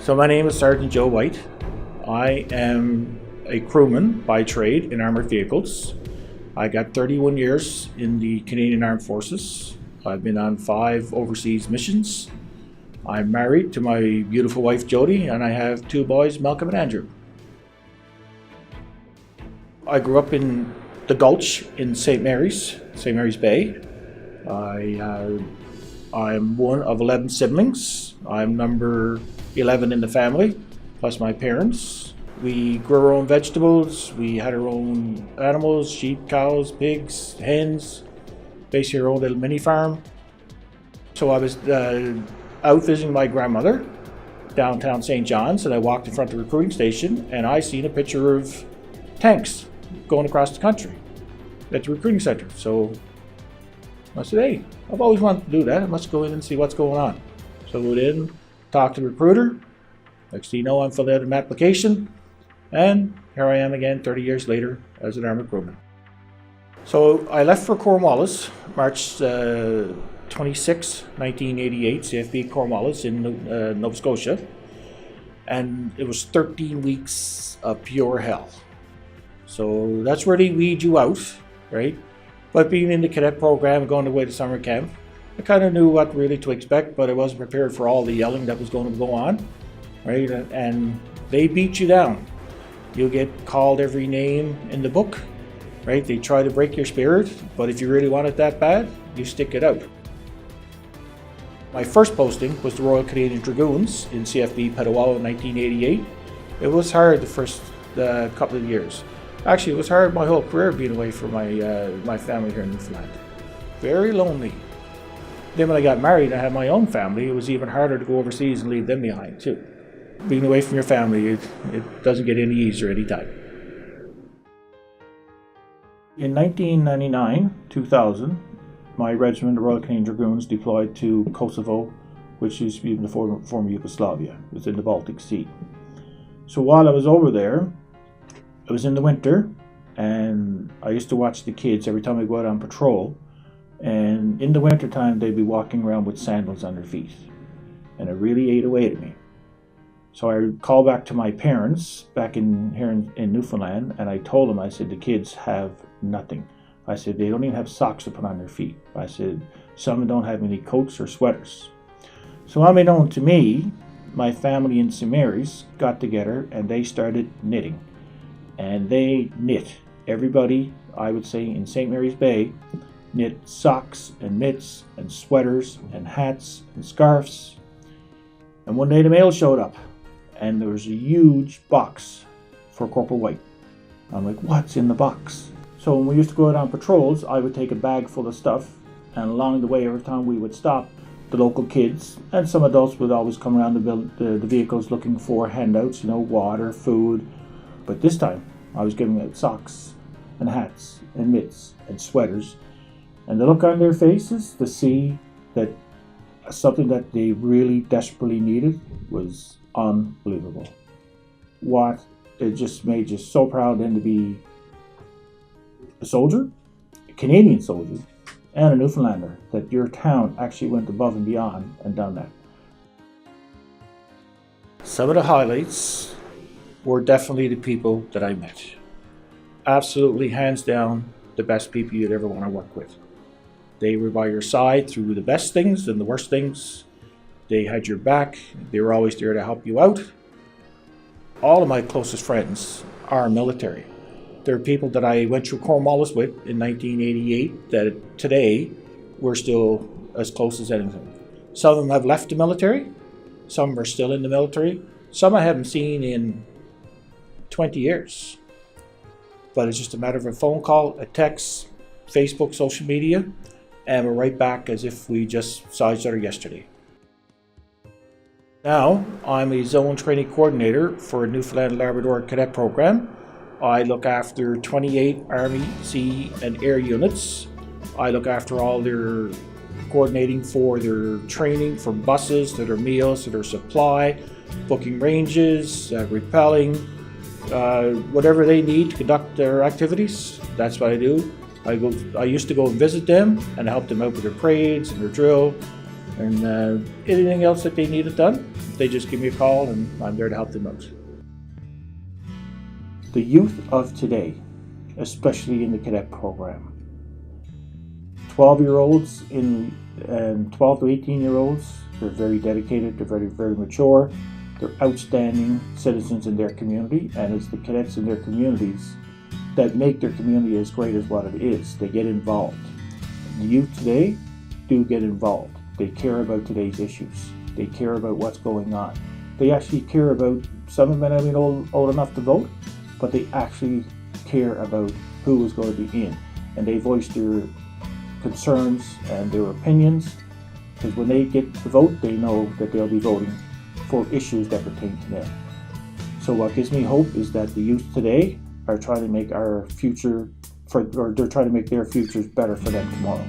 So my name is Sergeant Joe White. I am a crewman by trade in armored vehicles. I got 31 years in the Canadian Armed Forces. I've been on 5 overseas missions. I'm married to my beautiful wife Jody, and I have 2 boys, Malcolm and Andrew. I grew up in the Gulch in St. Mary's Bay. I'm one of 11 siblings. I'm number 11 in the family, plus my parents. We grew our own vegetables. We had our own animals, sheep, cows, pigs, hens, basically our own little mini farm. So I was out visiting my grandmother downtown St. John's, and I walked in front of the recruiting station, and I seen a picture of tanks going across the country at the recruiting center. So I said, hey, I've always wanted to do that. I must go in and see what's going on. So I went in, talked to the recruiter. Next thing you know, I'm filling out an application, and here I am again 30 years later as an armored crewman. So I left for Cornwallis, March 26, 1988, CFB Cornwallis in Nova Scotia, and it was 13 weeks of pure hell. So that's where they weed you out, right? But being in the cadet program and going away to summer camp, I kind of knew what really to expect, but I wasn't prepared for all the yelling that was going to go on, right? And they beat you down. You'll get called every name in the book, right? They try to break your spirit, but if you really want it that bad, you stick it out. My first posting was the Royal Canadian Dragoons in CFB Petawawa in 1988. It was hard the first couple of years. Actually, it was hard my whole career being away from my family here in Newfoundland. Very lonely. Then when I got married and I had my own family, it was even harder to go overseas and leave them behind too. Being away from your family, it doesn't get any easier anytime. In 1999-2000, my regiment, the Royal Canadian Dragoons, deployed to Kosovo, which used to be in the former Yugoslavia. It was in the Baltic Sea. So while I was over there, it was in the winter, and I used to watch the kids every time I go out on patrol. And in the winter time, they'd be walking around with sandals on their feet, and it really ate away at me. So I called back to my parents back here in Newfoundland, and I told them, I said, the kids have nothing. I said, they don't even have socks to put on their feet. I said, some don't have any coats or sweaters. So unbeknown to me, my family in St. Mary's got together and they started knitting. And they knit. Everybody, I would say, in St. Mary's Bay, knit socks and mitts and sweaters and hats and scarves. And one day the mail showed up, and there was a huge box for Corporal White. I'm like, what's in the box? So when we used to go out on patrols, I would take a bag full of stuff, and along the way, every time we would stop, the local kids and some adults would always come around the vehicles looking for handouts, water, food. But this time, I was giving out socks and hats and mitts and sweaters. And the look on their faces to see that something that they really desperately needed was unbelievable. It just made you so proud then to be a soldier, a Canadian soldier, and a Newfoundlander, that your town actually went above and beyond and done that. Some of the highlights were definitely the people that I met. Absolutely, hands down, the best people you'd ever want to work with. They were by your side through the best things and the worst things. They had your back. They were always there to help you out. All of my closest friends are military. There are people that I went through Cornwallis with in 1988 that today we're still as close as anything. Some of them have left the military. Some are still in the military. Some I haven't seen in 20 years. But it's just a matter of a phone call, a text, Facebook, social media, and we're right back as if we just saw each other yesterday. Now, I'm a zone training coordinator for a Newfoundland and Labrador cadet program. I look after 28 Army, Sea, and Air units. I look after all their coordinating for their training, from buses to their meals to their supply, booking ranges, repelling, whatever they need to conduct their activities. That's what I do. I used to go and visit them and help them out with their parades and their drill. And anything else that they need it done, they just give me a call and I'm there to help them out. The youth of today, especially in the cadet program, 12-year-olds and 12 to 18-year-olds, they're very dedicated, they're very, very mature, they're outstanding citizens in their community, and it's the cadets in their communities that make their community as great as what it is. They get involved. The youth today do get involved. They care about today's issues. They care about what's going on. They actually care about, some of them may not be old enough to vote, but they actually care about who is going to be in. And they voice their concerns and their opinions, because when they get to vote, they know that they'll be voting for issues that pertain to them. So what gives me hope is that the youth today are trying to make our future, or they're trying to make their futures better for them tomorrow.